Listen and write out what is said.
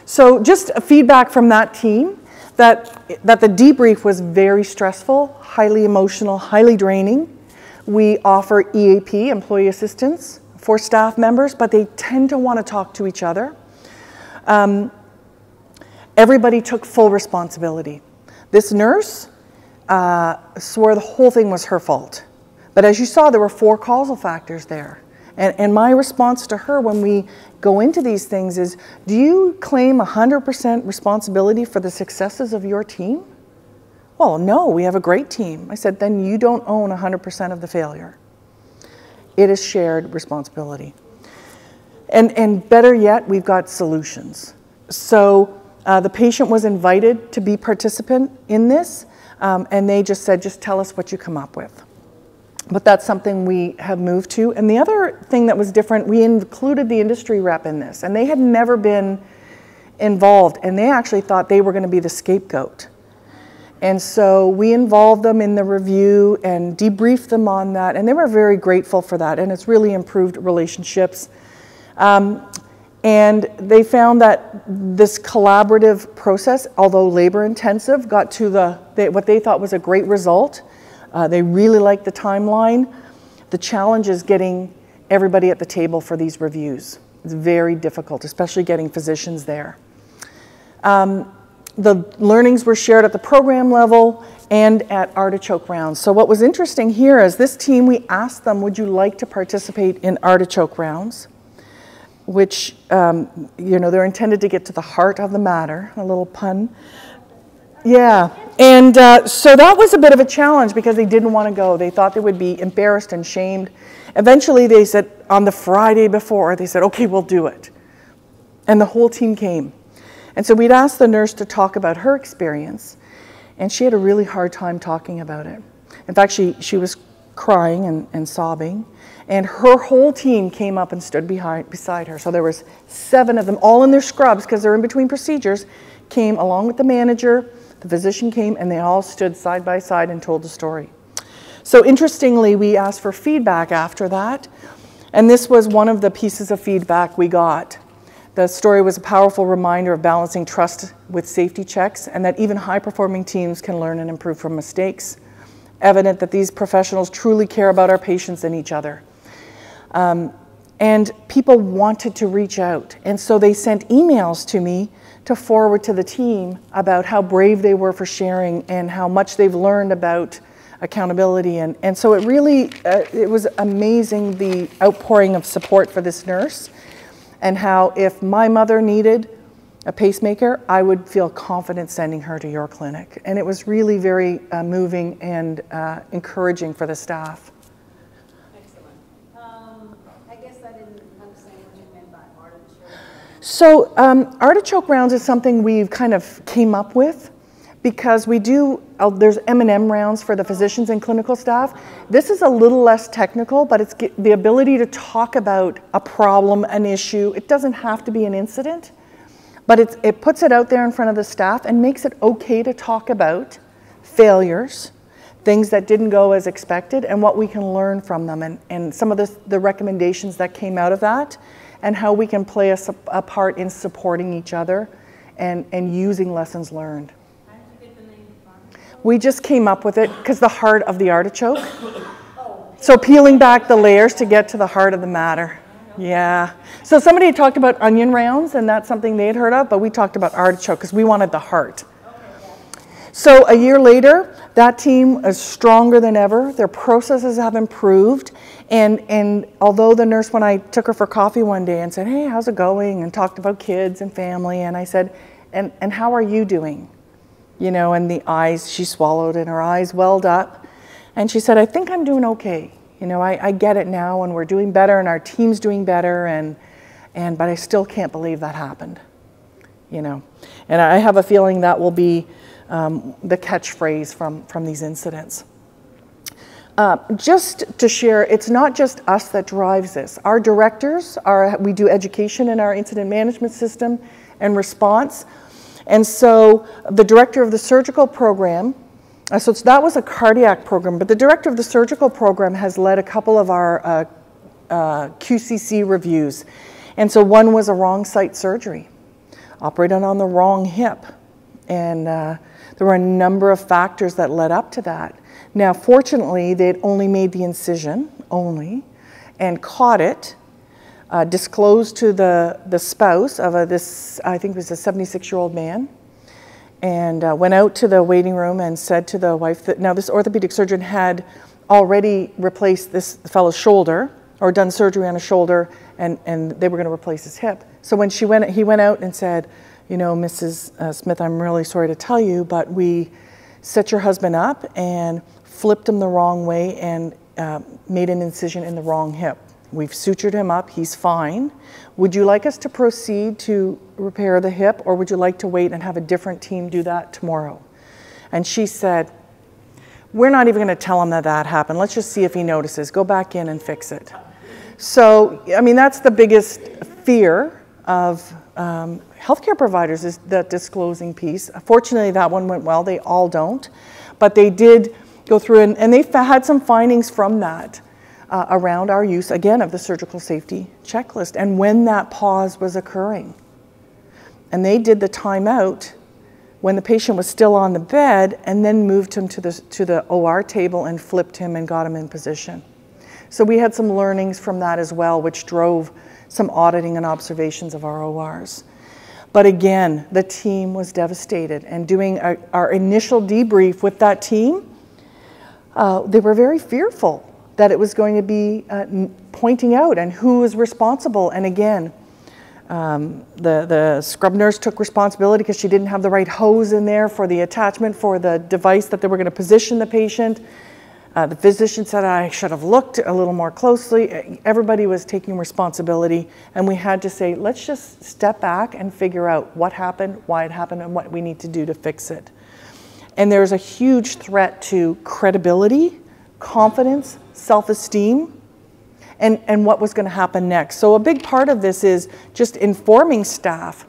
So just a feedback from that team that the debrief was very stressful, highly emotional, highly draining. We offer EAP, employee assistance, for staff members, but they tend to want to talk to each other. Everybody took full responsibility. This nurse swore the whole thing was her fault. But as you saw, there were 4 causal factors there. And my response to her when we go into these things is, do you claim 100% responsibility for the successes of your team? Well, no, we have a great team. I said, then you don't own 100% of the failure. It is shared responsibility. And better yet, we've got solutions. So the patient was invited to be participant in this, and they just said, just tell us what you come up with. But that's something we have moved to. And the other thing that was different, we included the industry rep in this, and they had never been involved, and they actually thought they were going to be the scapegoat. And so we involved them in the review and debriefed them on that, and they were very grateful for that, and it's really improved relationships. And they found that this collaborative process, although labor intensive, got to what they thought was a great result. They really liked the timeline. The challenge is getting everybody at the table for these reviews. It's very difficult, especially getting physicians there. The learnings were shared at the program level and at Artichoke Rounds. So what was interesting here is this team, we asked them, would you like to participate in Artichoke Rounds? Which, you know, they're intended to get to the heart of the matter, a little pun. Yeah, and so that was a bit of a challenge because they didn't want to go. They thought they would be embarrassed and shamed. Eventually they said, on the Friday before, they said, okay, we'll do it. And the whole team came. And so we'd asked the nurse to talk about her experience, and she had a really hard time talking about it. In fact, she was crying and sobbing, and her whole team came up and stood beside her. So there was 7 of them, all in their scrubs because they're in between procedures, came along with the manager, the physician came, and they all stood side by side and told the story. So interestingly, we asked for feedback after that, and this was one of the pieces of feedback we got. The story was a powerful reminder of balancing trust with safety checks, and that even high-performing teams can learn and improve from mistakes. Evident that these professionals truly care about our patients and each other. And people wanted to reach out, and so they sent emails to me to forward to the team about how brave they were for sharing and how much they've learned about accountability. And so it really, it was amazing, the outpouring of support for this nurse, and how if my mother needed a pacemaker, I would feel confident sending her to your clinic. And it was really very moving and encouraging for the staff. Excellent. I guess I didn't understand what you meant by artichoke. So Artichoke Rounds is something we've kind of came up with because we do, there's M&M rounds for the physicians and clinical staff. This is a little less technical, but it's the ability to talk about a problem, an issue. It doesn't have to be an incident, but it puts it out there in front of the staff and makes it okay to talk about failures, things that didn't go as expected, and what we can learn from them, and some of the recommendations that came out of that, and how we can play a part in supporting each other and using lessons learned. How did you get the name Artichoke? We just came up with it because the heart of the artichoke. So peeling back the layers to get to the heart of the matter. Yeah. So somebody had talked about onion rounds, and that's something they had heard of, but we talked about artichoke because we wanted the heart. So a year later, that team is stronger than ever. Their processes have improved. And although the nurse, when I took her for coffee one day and said, hey, how's it going? And talked about kids and family. And I said, and how are you doing? You know, and the eyes, she swallowed and her eyes welled up. And she said, I think I'm doing okay. You know, I get it now, and we're doing better, and our team's doing better, but I still can't believe that happened. You know, and I have a feeling that will be the catchphrase from these incidents. Just to share, it's not just us that drives this. Our directors, we do education in our incident management system and response. And so the director of the surgical program, so that was a cardiac program, but the director of the surgical program has led a couple of our QCC reviews. And so one was a wrong site surgery. operated on the wrong hip. And there were a number of factors that led up to that. Now, fortunately, they'd only made the incision, and caught it, disclosed to the spouse of this, I think it was a 76-year-old man, and went out to the waiting room and said to the wife that, now this orthopedic surgeon had already replaced this fellow's shoulder, or done surgery on his shoulder, and they were going to replace his hip. So when he went out and said, you know, Mrs. Smith, I'm really sorry to tell you, but we set your husband up and flipped him the wrong way and made an incision in the wrong hip. We've sutured him up, he's fine. Would you like us to proceed to repair the hip, or would you like to wait and have a different team do that tomorrow? And she said, we're not even going to tell him that that happened. Let's just see if he notices. Go back in and fix it. So, I mean, that's the biggest fear of healthcare providers, is that disclosing piece. Fortunately, that one went well. They all don't. But they did go through, and they had some findings from that around our use, again, of the surgical safety checklist and when that pause was occurring. And they did the timeout when the patient was still on the bed, and then moved him to the OR table and flipped him and got him in position. So we had some learnings from that as well, which drove some auditing and observations of our ORs. But again, the team was devastated, and doing our initial debrief with that team, they were very fearful that it was going to be pointing out and who was responsible. And again, the scrub nurse took responsibility because she didn't have the right hose in there for the attachment for the device that they were going to position the patient. The physician said, I should have looked a little more closely. Everybody was taking responsibility, and we had to say, let's just step back and figure out what happened, why it happened, and what we need to do to fix it. And there's a huge threat to credibility, confidence, self-esteem, and what was going to happen next. So a big part of this is just informing staff